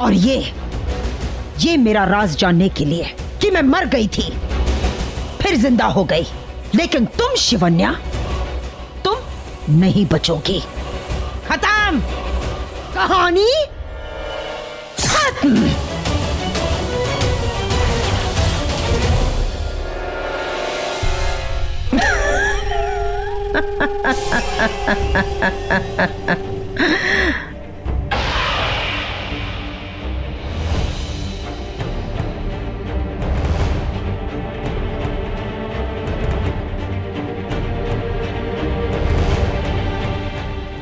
और ये मेरा राज जानने के लिए कि मैं मर गई थी फिर जिंदा हो गई, लेकिन तुम शिवन्या, तुम नहीं बचोगी। खत्म, कहानी खत्म।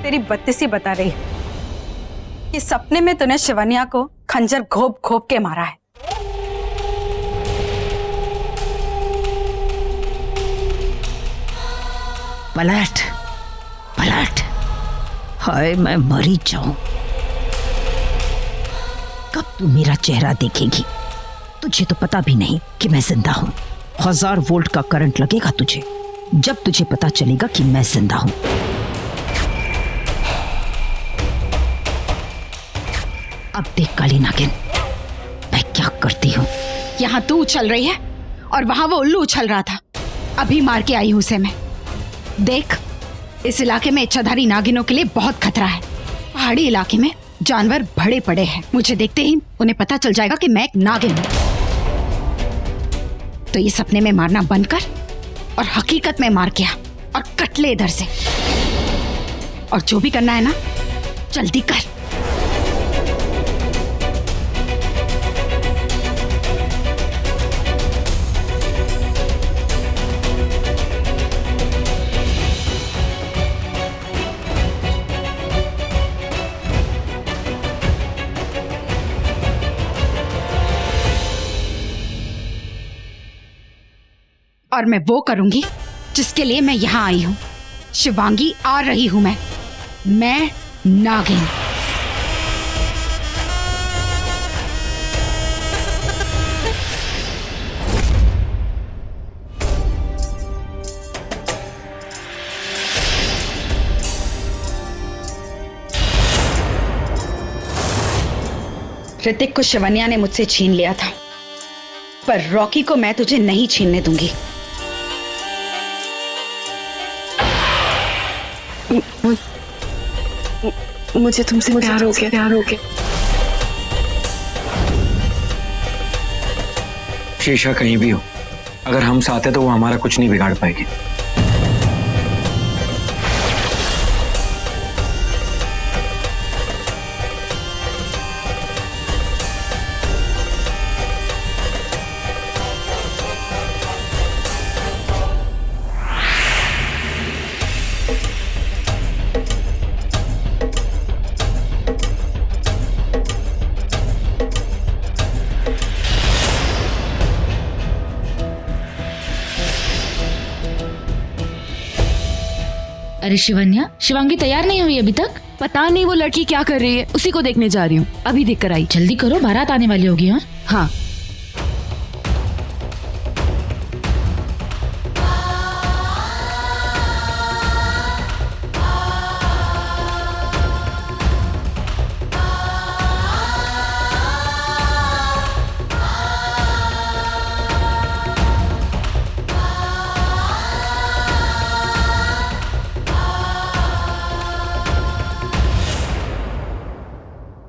तेरी बत्तीसी बता रही है कि सपने में तूने शिवन्या को खंजर घोप घोप के मारा है। पलट पलट, हाय मैं मरी जाऊं। कब तू मेरा चेहरा देखेगी? तुझे तो पता भी नहीं कि मैं जिंदा हूं। 1000 वोल्ट का करंट लगेगा तुझे जब तुझे पता चलेगा कि मैं जिंदा हूं। अब देख काली नागिन, मैं क्या करती हूँ। यहाँ तू उछल रही है और वहां वो उल्लू उछल रहा था। अभी मार के आई हूं उसे मैं। देख, इस इलाके में इच्छाधारी नागिनों के लिए बहुत खतरा है। पहाड़ी इलाके में जानवर भरे पड़े हैं। मुझे देखते ही उन्हें पता चल जाएगा कि मैं एक नागिन हूं। तो ये सपने में मारना बंद कर और हकीकत में मार के आ और कट ले इधर से। और जो भी करना है ना, जल्दी कर। और मैं वो करूंगी जिसके लिए मैं यहां आई हूं। शिवांगी, आ रही हूं मैं नागिन। ऋतिक को शिवन्या ने मुझसे छीन लिया था, पर रॉकी को मैं तुझे नहीं छीनने दूंगी। मुझे तुमसे प्यार हो गया। शीशा कहीं भी हो, अगर हम साथ हैं तो वो हमारा कुछ नहीं बिगाड़ पाएगी। अरे शिवन्या, शिवांगी तैयार नहीं हुई अभी तक? पता नहीं वो लड़की क्या कर रही है, उसी को देखने जा रही हूँ। अभी देख कर आई। जल्दी करो, बारात आने वाली होगी। हाँ हाँ।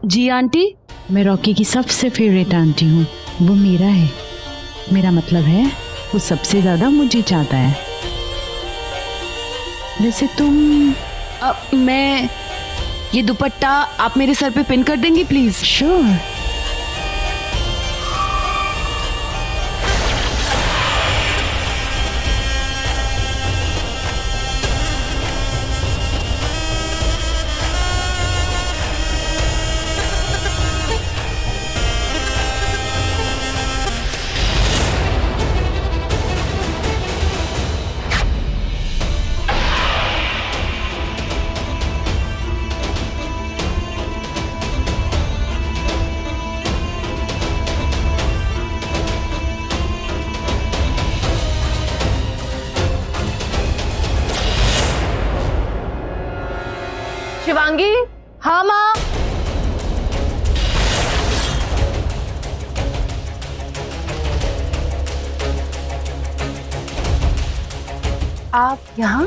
जी आंटी, मैं रॉकी की सबसे फेवरेट आंटी हूँ। वो मेरा है, मेरा मतलब है वो सबसे ज्यादा मुझे चाहता है। वैसे तुम मैं ये दुपट्टा आप मेरे सर पे पिन कर देंगी प्लीज? श्योर। शिवांगी। हाँ माँ। आप यहाँ?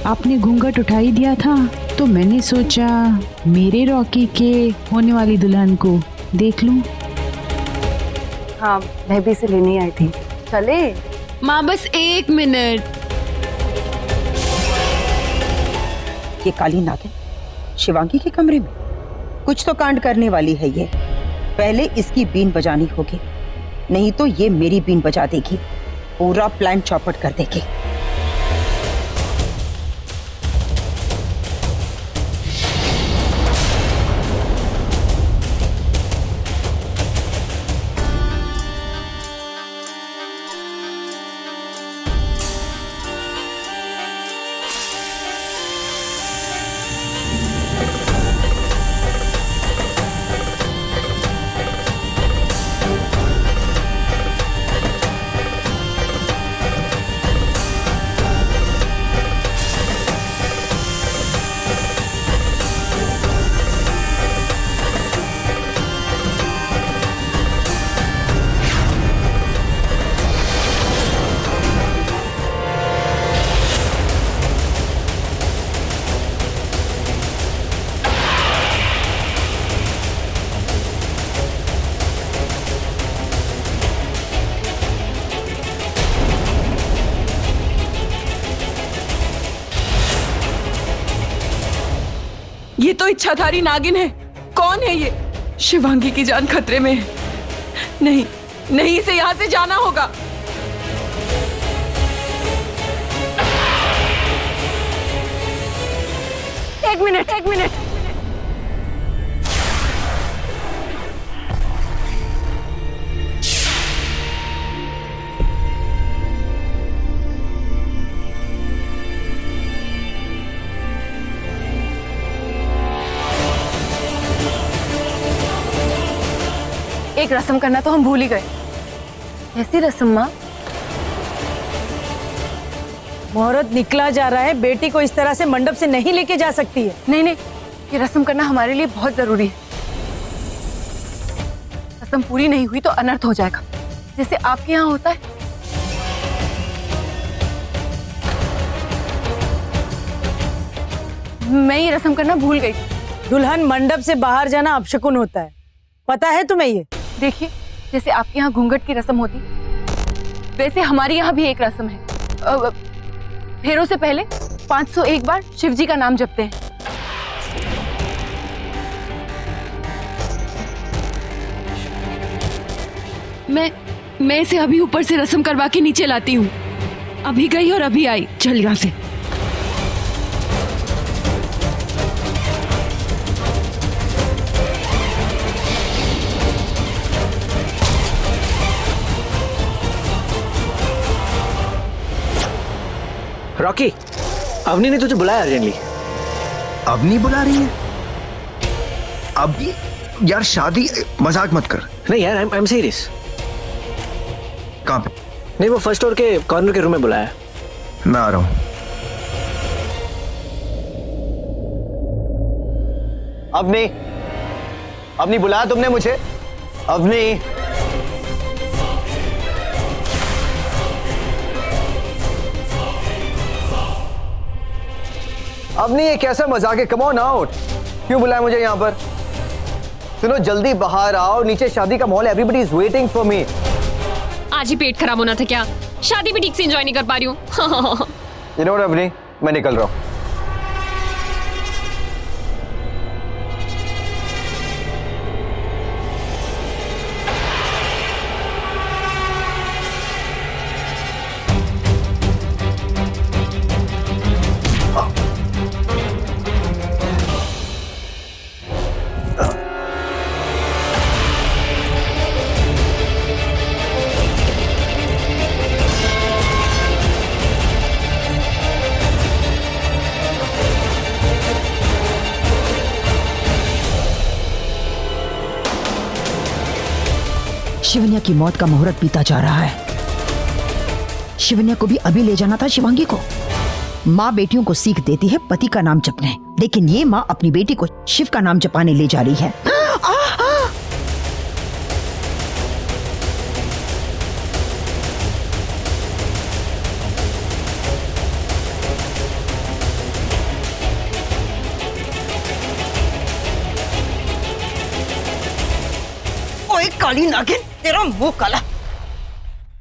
आपने घूंघट उठा ही दिया था तो मैंने सोचा मेरे रॉकी के होने वाली दुल्हन को देख लूं। हाँ, मैं भी इसे लेने आई थी। चले? माँ बस 1 मिनट। ये काली नागिन शिवांगी के कमरे में कुछ तो कांड करने वाली है। ये पहले इसकी बीन बजानी होगी, नहीं तो ये मेरी बीन बजा देगी, पूरा प्लान चौपट कर देगी। ये तो इच्छाधारी नागिन है। कौन है ये? शिवांगी की जान खतरे में है। नहीं नहीं, इसे यहाँ से जाना होगा। एक मिनट। एक रस्म करना तो हम भूल ही गए। ऐसी रस्म माँ? मुहूर्त निकला जा रहा है, बेटी को इस तरह से मंडप से नहीं लेके जा सकती है। नहीं, ये रस्म करना हमारे लिए बहुत जरूरी है। रस्म पूरी नहीं हुई तो अनर्थ हो जाएगा, जैसे आपके यहाँ होता है। मैं ये रस्म करना भूल गई। दुल्हन मंडप से बाहर जाना अपशकुन होता है, पता है तुम्हें ये? देखिए, जैसे आपके यहाँ घूंघट की रस्म होती, वैसे हमारे यहाँ भी एक रस्म है। फेरों से पहले 501 बार शिव जी का नाम जपते हैं। मैं इसे अभी ऊपर से रस्म करवा के नीचे लाती हूँ। अभी गई और अभी आई। चल यहाँ से। रॉकी, अवनी ने तुझे बुलाया अर्जेंटली। अवनी बुला रही है? अभी यार शादी, मजाक मत कर। नहीं यार, आई एम सीरियस। कहाँ पे? नहीं, वो फर्स्ट फ्लोर के कॉर्नर के रूम में बुलाया। मैं आ रहा हूँ। अवनी बुलाया तुमने मुझे? अवनी, अवनी ये कैसा मजाक है? Come on out. क्यों बुलाया मुझे यहाँ पर? सुनो, जल्दी बाहर आओ, नीचे शादी का माहौल है, everybody is waiting for me. आज ही पेट खराब होना था क्या? शादी भी ठीक से एंजॉय नहीं कर पा रही हूँ। यू नो व्हाट अवनी, मैं निकल रहा हूँ। शिवन्या की मौत का मुहूर्त बीता जा रहा है। शिवन्या को भी अभी ले जाना था शिवांगी को। माँ बेटियों को सीख देती है पति का नाम जपने, लेकिन ये माँ अपनी बेटी को शिव का नाम जपाने ले जा रही है। काली नागिन, तेरा मुंह काला।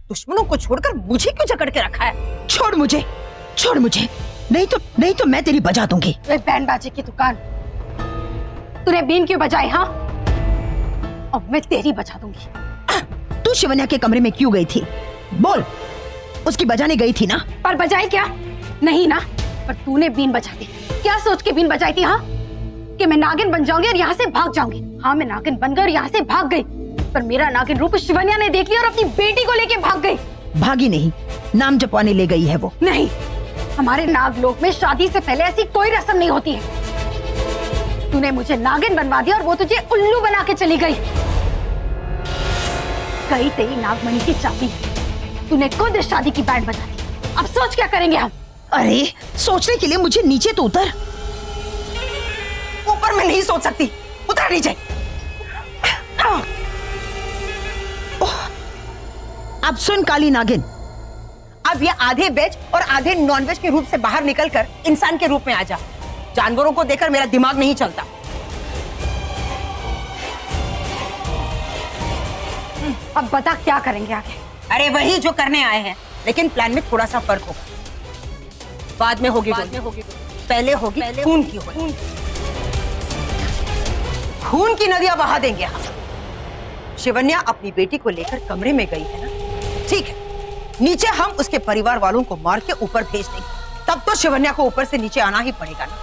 दुश्मनों को छोड़कर मुझे क्यों जकड़ के रखा है? छोड़ मुझे, छोड़ मुझे, नहीं तो मैं तेरी बजा दूंगी। बैंड बाजे की दुकान, तूने बीन क्यों बजाई? हाँ, अब मैं तेरी बजा दूंगी। तू शिवन्या के कमरे में क्यों गई थी? बोल, उसकी बजाने गई थी ना? पर बजाई क्या? नहीं ना, पर तूने बीन बजा दी। क्या सोच के बीन बजाई थी? हाँ, कि मैं नागिन बन जाऊंगी और यहाँ से भाग जाऊंगी। हाँ, मैं नागिन बनकर और यहाँ से भाग गई, पर मेरा नागिन रूप शिवन्या ने देख लिया और अपनी बेटी को लेके भाग गई। भागी नहीं, नाम जपवाने ले गई है वो। नहीं, हमारे नागलोक में शादी से पहले ऐसी कोई रस्म नहीं होती है। तूने मुझे नागिन बनवा दिया और वो तुझे उल्लू बना के चली गई। कई तेरी नागमणि की चाबी, तूने खुद इस शादी की बैंड बजा दी। अब सोच क्या करेंगे हम? अरे, सोचने के लिए मुझे नीचे तो उतर। ऊपर मैं नहीं सोच सकती, उतर नीचे। अब सुन काली नागिन, अब ये आधे वेज और आधे नॉन वेज के रूप से बाहर निकलकर इंसान के रूप में आ जा। जानवरों को देखकर मेरा दिमाग नहीं चलता। अब बता क्या करेंगे आगे? अरे वही जो करने आए हैं, लेकिन प्लान में थोड़ा सा फर्क होगा। बाद में होगी, पहले होगी खून की होगी। खून की नदियां बहा देंगे हम। शिवन्या अपनी बेटी को लेकर कमरे में गई है ना, ठीक है, नीचे हम उसके परिवार वालों को मार के ऊपर भेज देंगे। तब तो शिवन्या को ऊपर से नीचे आना ही पड़ेगा ना।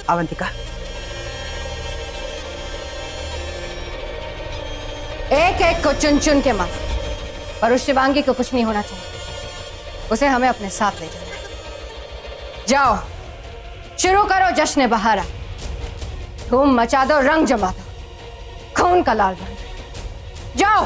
अवंतिका, एक एक को चुन चुन के मार, और उस शिवांगी को कुछ नहीं होना चाहिए। उसे हमें अपने साथ ले जाना है। जाओ, शुरू करो जश्न बहारा। धूम मचा दो, रंग जमा दो, खून का लाल रंग। जाओ।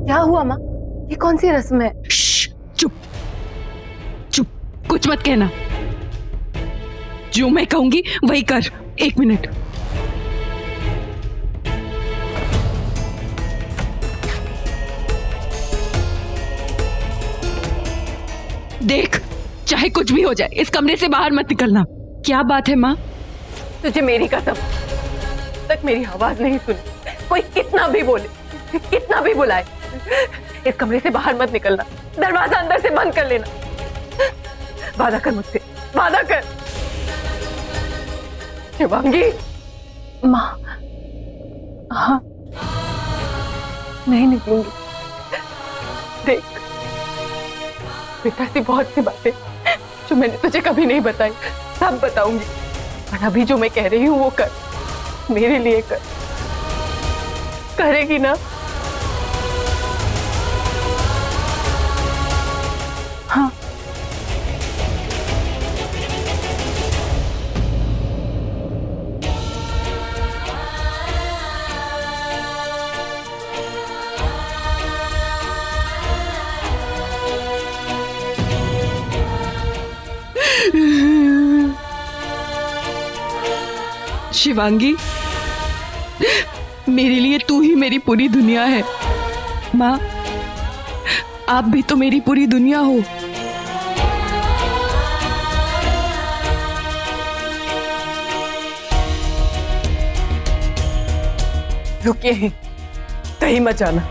क्या हुआ माँ? ये कौन सी रस्म है? चुप चुप, कुछ मत कहना। जो मैं कहूंगी वही कर। 1 मिनट। देख, चाहे कुछ भी हो जाए, इस कमरे से बाहर मत निकलना। क्या बात है माँ? तुझे मेरी कसम, तक मेरी आवाज नहीं सुनी। कोई कितना भी बोले, कितना भी बुलाए, इस कमरे से बाहर मत निकलना। दरवाजा अंदर से बंद कर लेना। वादा कर मुझसे, वादा कर। शिवांगी। माँ, हाँ, नहीं निकलूंगी। देख बेटा, ऐसी बहुत सी बातें जो मैंने तुझे कभी नहीं बताई, सब बताऊंगी। और अभी जो मैं कह रही हूँ वो कर, मेरे लिए कर। करेगी ना? हाँ। शिवांगी, मेरे लिए तू ही मेरी पूरी दुनिया है। माँ, आप भी तो मेरी पूरी दुनिया हो। रुकिए, कहीं मत जाना।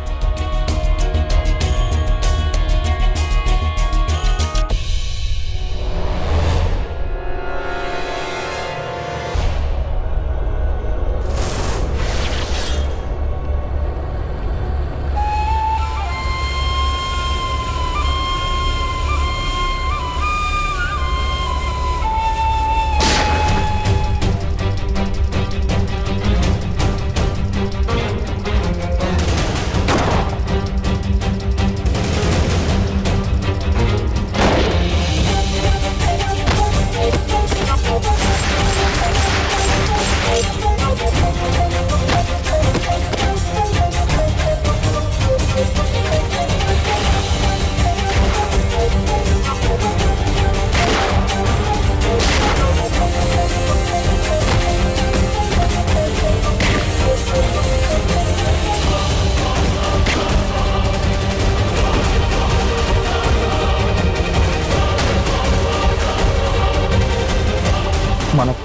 मानव,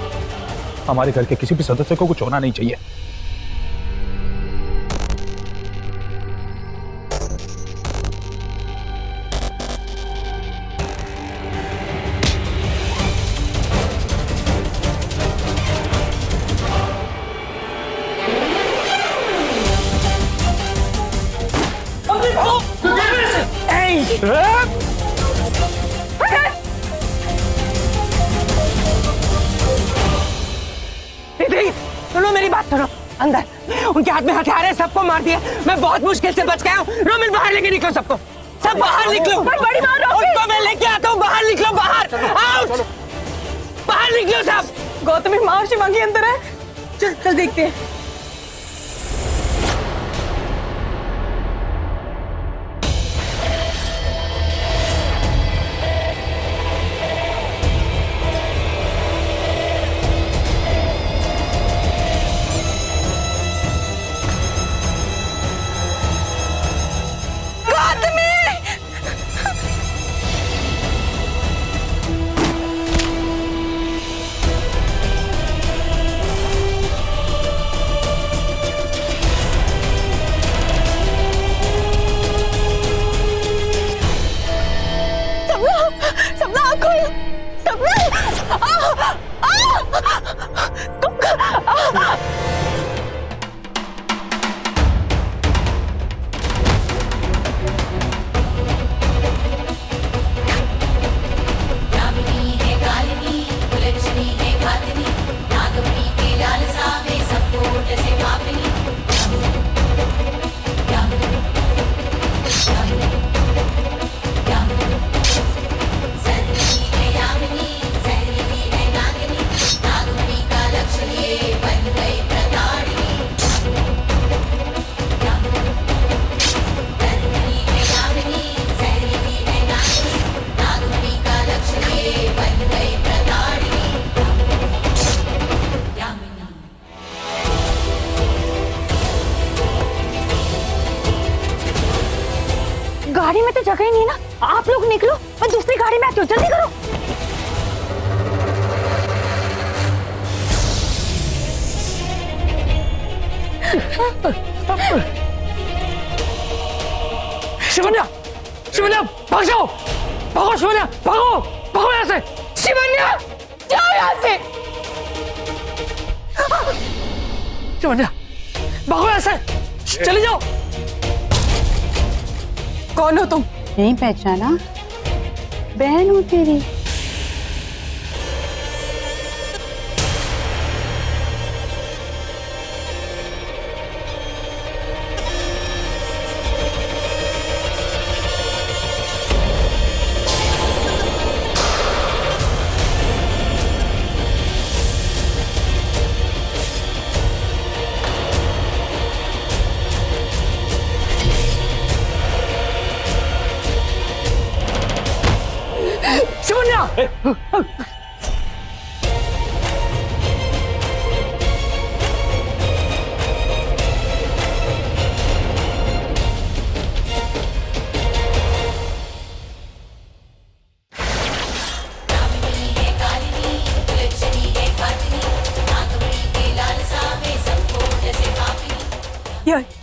हमारे घर के किसी भी सदस्य को कुछ होना नहीं चाहिए। सुनो मेरी बात सुनो। अंदर उनके हाथ में हथियार है, सबको मार दिया। मैं बहुत मुश्किल से बच गया हूँ। रोमिन बाहर लेके निकलो सबको, सब बाहर निकलो। बड़ी मार उनको मैं लेके आता हूँ, बाहर निकलो, बाहर आउट, बाहर निकलो सब। गौतमी माँ और शिवांगी अंदर है। चल चल देखते हैं। गाड़ी में तो जगह ही नहीं है ना। आप लोग निकलो, मैं दूसरी गाड़ी में आती हूँ, जल्दी करो। शिवन्या, शिवन्या भाग जाओ, भागो शिवन्या, भागो, भागो यहाँ से। शिवन्या जाओ यहाँ से। शिवन्या भागो यहाँ से, चले जाओ। कौन हो तुम? नहीं पहचाना? बहन हूँ तेरी।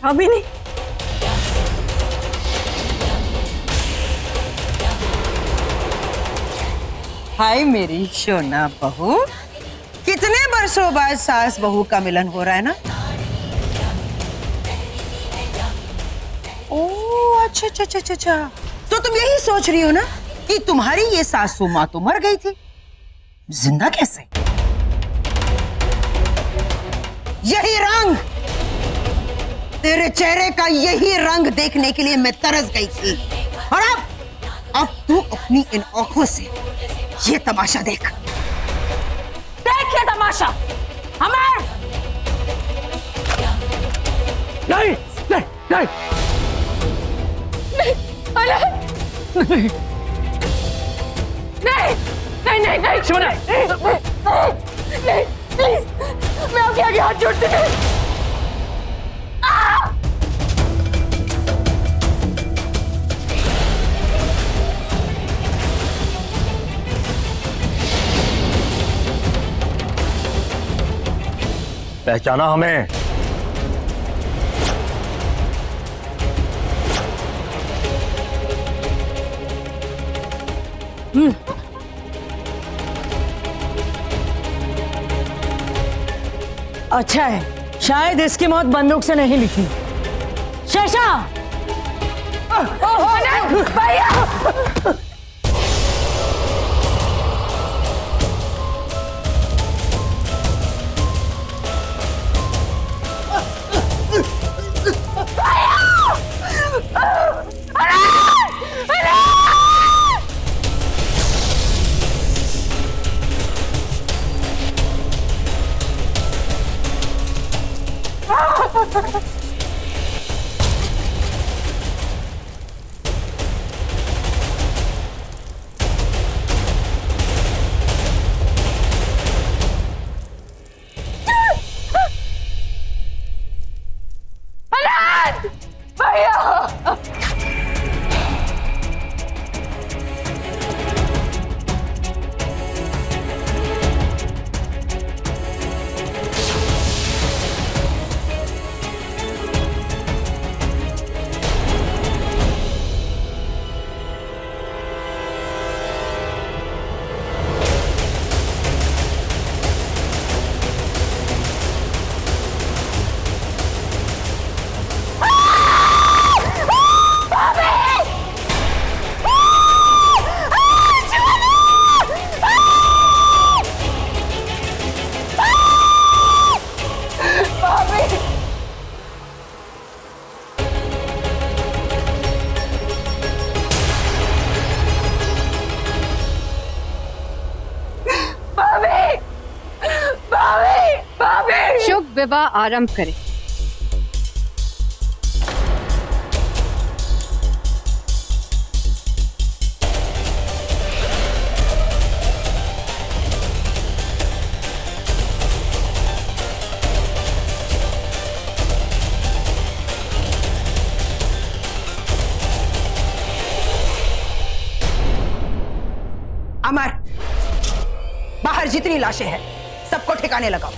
अभी नहीं। हाय मेरी सोना बहू, कितने बरसों बाद सास बहू का मिलन हो रहा है ना। ओह अच्छा अच्छा अच्छा अच्छा, तो तुम यही सोच रही हो ना कि तुम्हारी ये सासू माँ तो मर गई थी, जिंदा कैसे? यही रंग, तेरे चेहरे का यही रंग देखने के लिए मैं तरस गई थी। और अब तू अपनी इन आंखों से ये तमाशा देख। देख ये तमाशा। हमें नहीं नहीं नहीं नहीं नहीं नहीं नहीं नहीं शिवना नहीं प्लीज, मैं आपके आगे हाथ जोड़ती हूँ। पहचाना हमें? अच्छा है, शायद इसकी मौत बंदूक से नहीं लिखी। शेषा! भैया! शुभ विवाह आरंभ करें। अमर, बाहर जितनी लाशें हैं सबको ठिकाने लगाओ।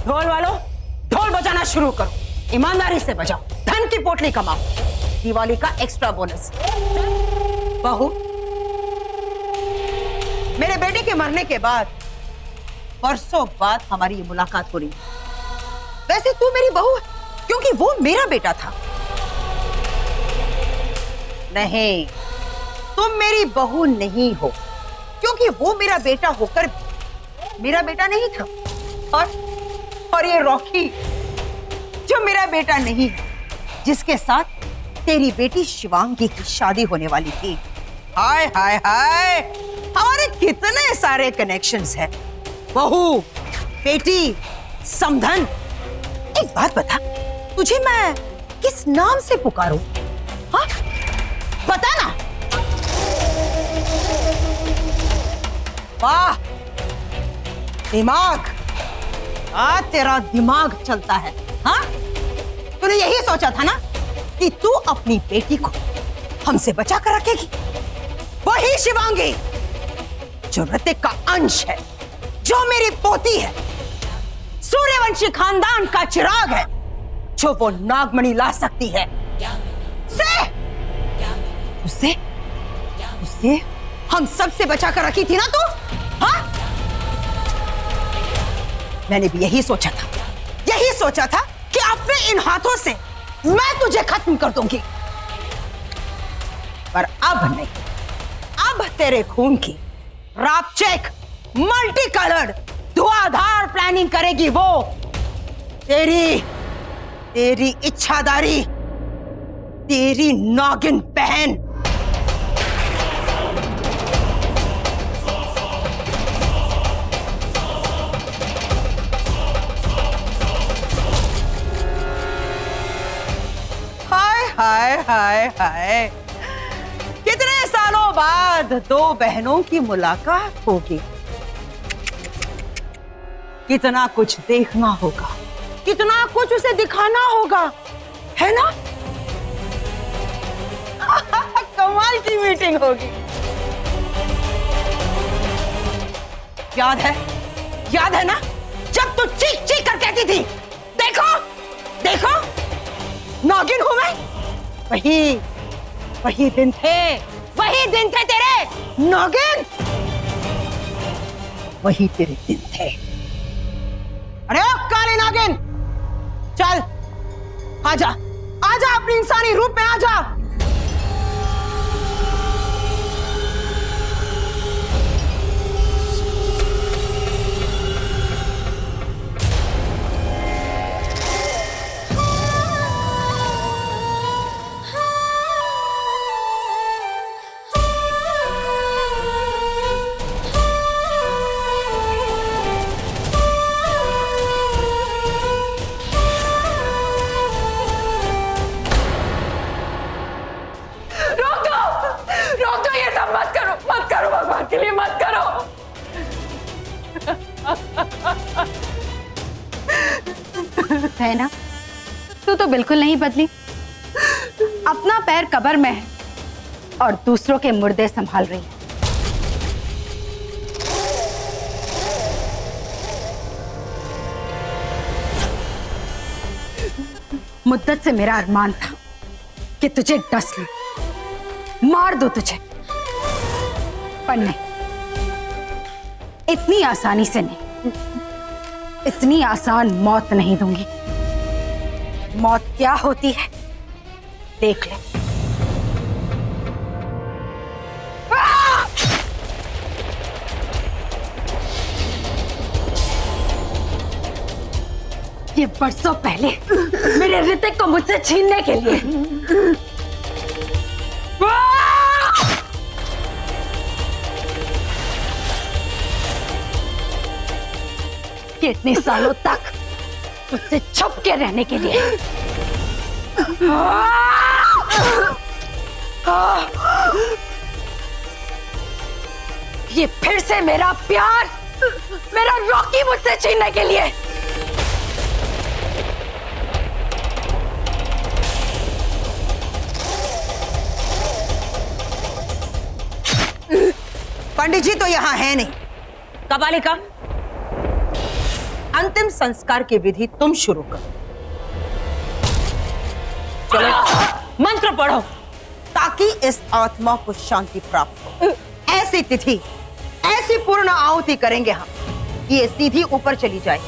ढोल वालों, ढोल बजाना शुरू करो। ईमानदारी से बजाओ, धन की पोटली कमाओ। दिवाली का एक्स्ट्रा बोनस। बहू, मेरे बेटे के मरने के बाद बरसों बाद हमारी ये मुलाकात हो रही है। वैसे तू मेरी बहू है क्योंकि वो मेरा बेटा था। नहीं, तुम मेरी बहू नहीं हो क्योंकि वो मेरा बेटा होकर मेरा बेटा नहीं था। और ये रॉकी जो मेरा बेटा नहीं है, जिसके साथ तेरी बेटी शिवांगी की शादी होने वाली थी। हाय हाय हाय, हमारे कितने सारे कनेक्शंस हैं। बहू, बेटी, समधन। एक बात बता, तुझे मैं किस नाम से पुकारूं? हाँ, बता ना। वाह, दिमाग, तेरा दिमाग चलता है। हाँ, तूने यही सोचा था ना कि तू अपनी बेटी को हमसे बचा कर रखेगी। वही शिवांगी जो ऋतिक का अंश है, जो मेरी पोती है, सूर्यवंशी खानदान का चिराग है, जो वो नागमणि ला सकती है। उसे हम सबसे बचा कर रखी थी ना तू? हाँ? मैंने भी यही सोचा था कि अपने इन हाथों से मैं तुझे खत्म कर दूंगी। पर अब नहीं, अब तेरे खून की रापचेक मल्टी कलर्ड धुआंधार प्लानिंग करेगी वो तेरी इच्छादारी, तेरी नागिन बहन। हाय हाय हाय, कितने सालों बाद दो बहनों की मुलाकात होगी। कितना कुछ देखना होगा, कितना कुछ उसे दिखाना होगा, है ना? कमाल की मीटिंग होगी। याद है ना, जब तू चीख चीख कर कहती थी, देखो देखो नागिन हूं मैं। वही दिन थे तेरे नागिन, वही तेरे दिन थे। अरे ओ काले नागिन, चल आजा अपने इंसानी रूप में आजा। है ना, तू तो बिल्कुल नहीं बदली। अपना पैर कब्र में है और दूसरों के मुर्दे संभाल रही है। मुद्दत से मेरा अरमान था कि तुझे डस लूं, मार दो तुझे, पर नहीं, इतनी आसानी से नहीं, इतनी आसान मौत नहीं दूंगी। मौत क्या होती है देख ले। ये बरसों पहले मेरे ऋतिक को मुझसे छीनने के लिए कि इतने सालों तक मुझसे छुप के रहने के लिए ये फिर से मेरा प्यार, मेरा रॉकी मुझसे छीनने के लिए। पंडित जी तो यहाँ है नहीं। कपालिका, अंतिम संस्कार की विधि तुम शुरू करो। चलो मंत्र पढ़ो ताकि इस आत्मा को शांति प्राप्त हो। ऐसी तिथि, ऐसी पूर्ण आहुति करेंगे हम कि ये सीधी ऊपर चली जाए,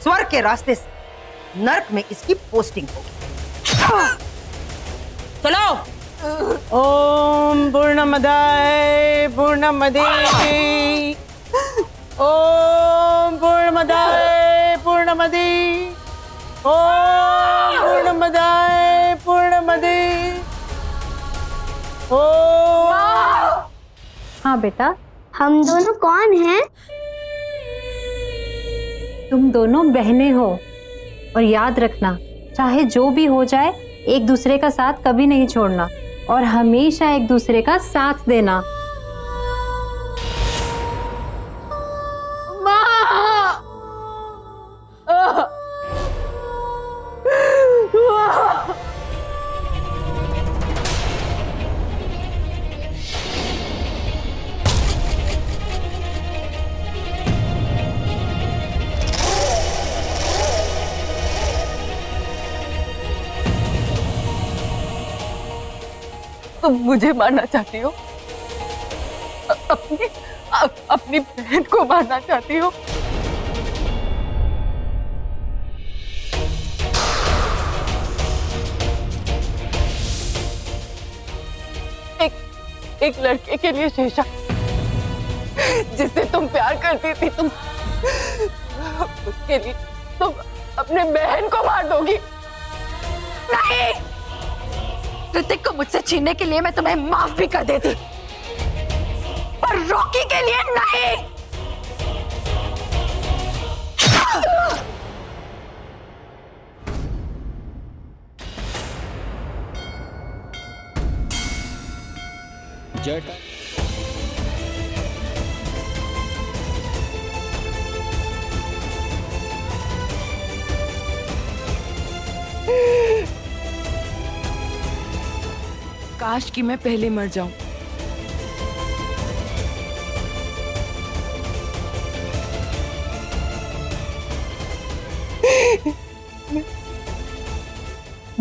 स्वर्ग के रास्ते से नरक में इसकी पोस्टिंग होगी। चलो। ओम पूर्णमदाय पूर्णमदे, ओम पूर्णमदाय पूर्णमदे, ओम पूर्णमदाय पूर्णमदे, ओम। हाँ बेटा, हम दोनों कौन हैं? तुम दोनों बहनें हो, और याद रखना, चाहे जो भी हो जाए, एक दूसरे का साथ कभी नहीं छोड़ना और हमेशा एक दूसरे का साथ देना। तुम मुझे मारना चाहती हो? अपनी बहन को मारना चाहती हो? एक लड़के के लिए शेषा, जिससे तुम प्यार करती थी, तुम उसके लिए तुम अपने बहन को मार दोगी? नहीं, ऋतिक को मुझसे छीनने के लिए मैं तुम्हें माफ भी कर देती, पर रॉकी के लिए नहीं। जटा काश कि मैं पहले मर जाऊं।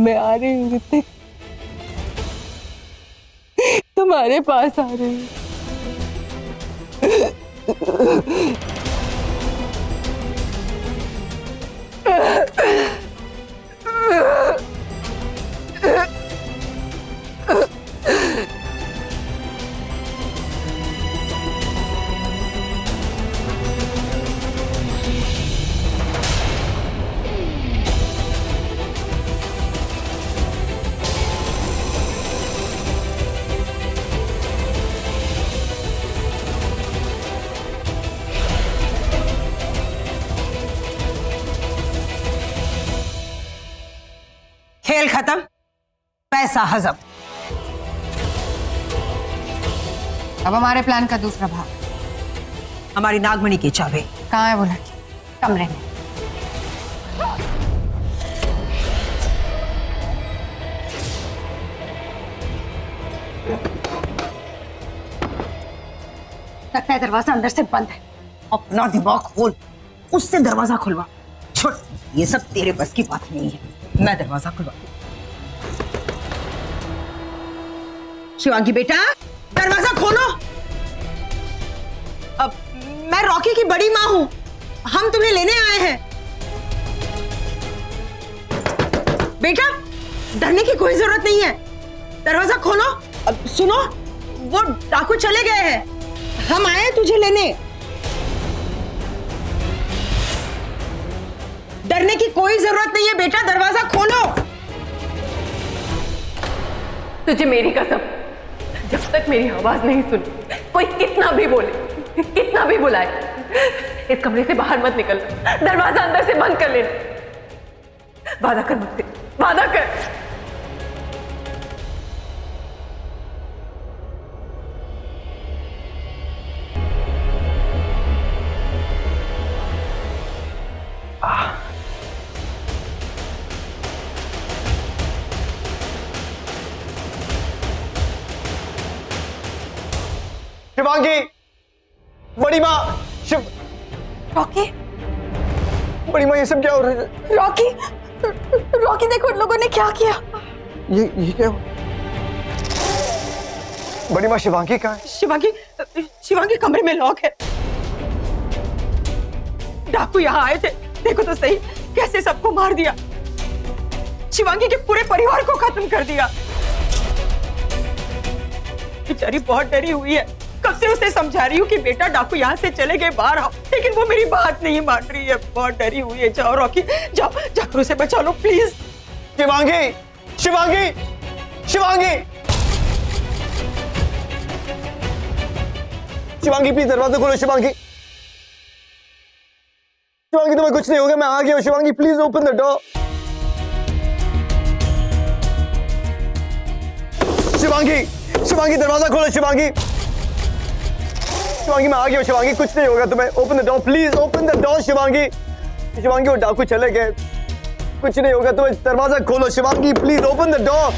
मैं आ रही हूँ ऋतिक, तुम्हारे पास आ रही हूँ। खेल खत्म, पैसा हजम। अब हमारे प्लान का दूसरा भाग। हमारी नागमणि की चाबी कहाँ है वो लड़की? कमरे में। लगता है दरवाजा अंदर से बंद है। अपना दिमाग खोल, उससे दरवाजा खुलवा। छोड़, ये सब तेरे बस की बात नहीं है। मैं दरवाजा खुलवा। शिवांगी बेटा, दरवाजा खोलो। अब मैं रॉकी की बड़ी माँ हूं, हम तुम्हें लेने आए हैं। बेटा, डरने की कोई जरूरत नहीं है, दरवाजा खोलो। अब सुनो, वो डाकू चले गए हैं, हम आए हैं तुझे लेने। डरने की कोई जरूरत नहीं है बेटा, दरवाजा खोलो। तुझे मेरी कसम, जब तक मेरी आवाज नहीं सुनी, कोई कितना भी बोले, कितना भी बुलाए, इस कमरे से बाहर मत निकल, दरवाजा अंदर से बंद कर लेना। वादा कर मुझसे, वादा कर। शिवांगी, बड़ी माँ, शिव, रॉकी, बड़ी माँ, ये सब क्या हो रहा है? रॉकी, रॉकी देखो उन लोगों ने क्या किया। ये क्या हुआ? बड़ी माँ, शिवांगी कहाँ है? शिवांगी कमरे में लॉक है। डाकू यहाँ आए थे, देखो तो सही कैसे सबको मार दिया, शिवांगी के पूरे परिवार को खत्म कर दिया। बेचारी बहुत डरी हुई है, कब से उसे समझा रही हूँ कि बेटा डाकू यहाँ से चले गए, बाहर आओ, लेकिन वो मेरी बात नहीं मान रही है, बहुत डरी हुई है। जाओ रॉकी, जाओ, जाकर उसे बचा लो प्लीज। शिवांगी, शिवांगी, शिवांगी, शिवांगी प्लीज दरवाजा खोलो। शिवांगी, शिवांगी तुम्हें कुछ नहीं होगा, मैं आ गया हूँ। Shivangi please open the door. Shivangi, Shivangi दरवाजा खोलो। शिवांगी, शिवांगी मैं आ गया हूँ। शिवांगी कुछ नहीं होगा तुम्हें, open the door please, open the door. Shivangi, Shivangi वो डाकू चले गए, कुछ नहीं होगा तुम्हें, दरवाजा खोलो। Shivangi please open the door.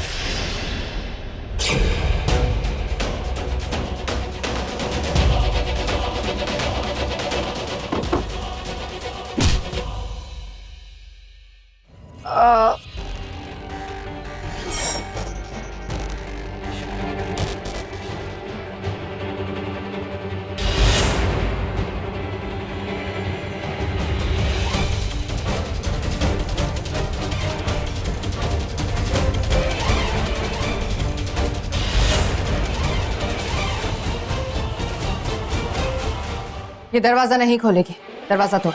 ये दरवाजा नहीं खोलेगी, दरवाजा तोड़।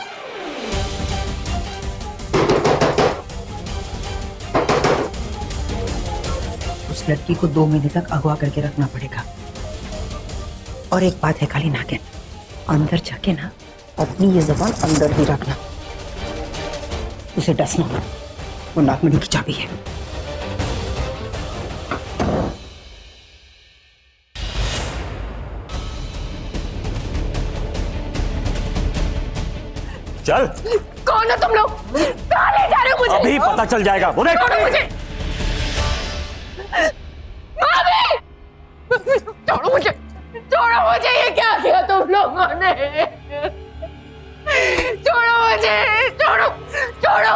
उस लड़की को 2 महीने तक अगवा करके रखना पड़ेगा। और एक बात है खाली नागिन, अंदर जाके ना अपनी ये जबान अंदर ही रखना, उसे डसना मत, वो नागमणि की चाबी है। चल। कौन हो तुम लोग? कहाँ ले जा रहे हो मुझे? अभी पता चल जाएगा। बोले छोड़ो मुझे, छोड़ो मुझे, छोड़ो मुझे। ये क्या किया तुम लोगों ने? छोड़ो मुझे, छोड़ो, छोड़ो।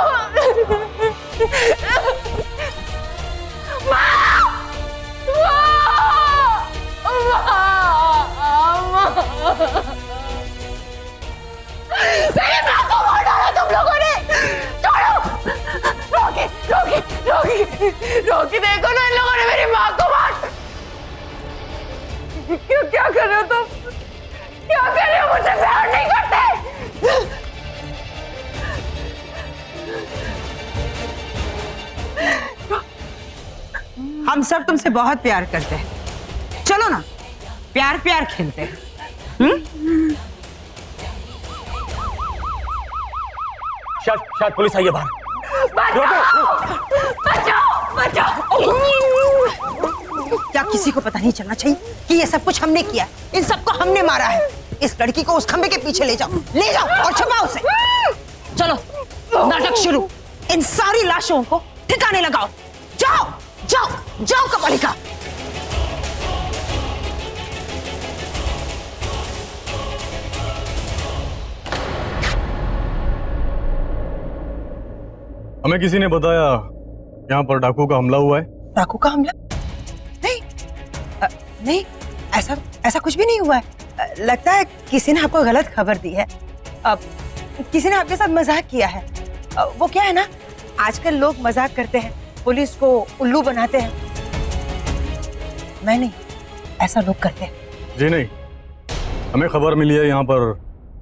रॉकी देखो ना, इन लोगों ने मेरी माँ को मार। क्या कर रहे हो तुम? क्या कर रहे हो? मुझसे प्यार नहीं करते। हम सब तुमसे बहुत प्यार करते हैं। चलो ना, प्यार प्यार खेलते हैं। शायद पुलिस आई है बाहर। बचाओ, बचाओ। क्या किसी को पता नहीं चलना चाहिए कि ये सब कुछ हमने किया? इन सबको हमने मारा है। इस लड़की को उस खंबे के पीछे ले जाओ और छुपाओ उसे। चलो, नाटक शुरू। इन सारी लाशों को ठिकाने लगाओ। जाओ जाओ जाओ कपालिका। हमें किसी ने बताया यहाँ पर डाकू का हमला हुआ है। डाकू का हमला? नहीं, नहीं, ऐसा कुछ भी नहीं हुआ है। लगता है किसी ने आपको गलत खबर दी है। किसी ने आपके साथ मजाक किया है। वो क्या है ना, आजकल लोग मजाक करते हैं, पुलिस को उल्लू बनाते हैं। मैं नहीं, ऐसा लोग करते हैं। जी नहीं, हमें खबर मिली है यहाँ पर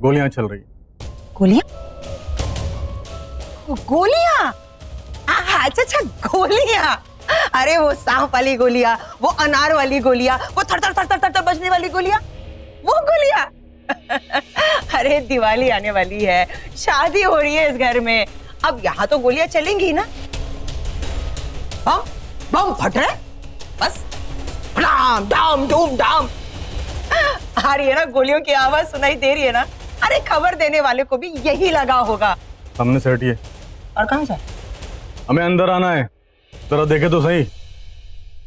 गोलियां चल रही। गोलियां? गोलियां? अच्छा, गोलियां। अरे वो सांप वाली गोलियां, वो अनार वाली गोलियां, वो थर थर थर थर थर बजने वाली गोलियां, वो गोलियां। अरे दिवाली आने वाली है, शादी हो रही है इस घर में, अब यहाँ तो गोलियां चलेंगी ना। बम बम फट रहे, बस डाम डाम डूम डाम आ रही है ना, गोलियों की आवाज सुनाई दे रही है ना। अरे खबर देने वाले को भी यही लगा होगा। हमने सेट ये। और कहाँ जाए? हमें अंदर आना है, जरा देखे तो सही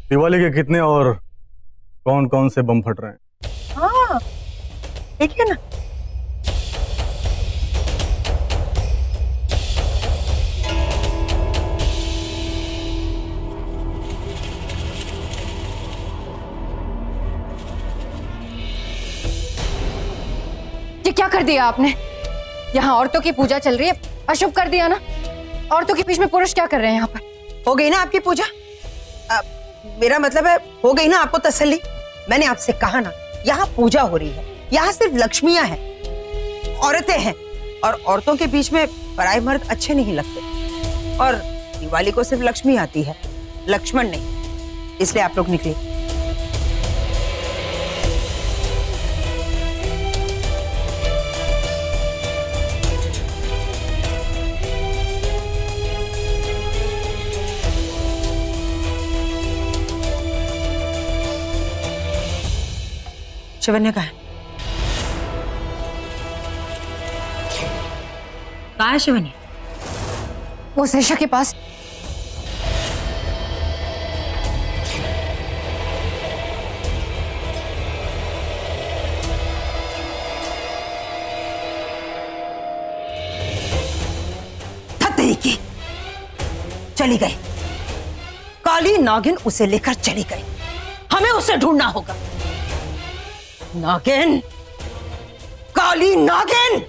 दिवाली के कितने और कौन कौन से बम फट रहे हैं। हाँ, देखिए ना। ये क्या कर दिया आपने? यहाँ औरतों की पूजा चल रही है, अशुभ कर दिया ना। औरतों के बीच में पुरुष क्या कर रहे हैं यहाँ पर? हो गई ना आपकी पूजा? मेरा मतलब है, हो गई ना आपको तसल्ली? मैंने आपसे कहा ना, यहाँ पूजा हो रही है, यहाँ सिर्फ लक्ष्मियां हैं, औरतें हैं, और औरतों के बीच में पराये मर्द अच्छे नहीं लगते। और दिवाली को सिर्फ लक्ष्मी आती है, लक्ष्मण नहीं, इसलिए आप लोग निकले। शिवन्या कहाँ है? कहाँ है शिवन्या? वो शेषा के पास। की चली गई, काली नागिन उसे लेकर चली गई। हमें उसे ढूंढना होगा। नागिन, काली नागिन।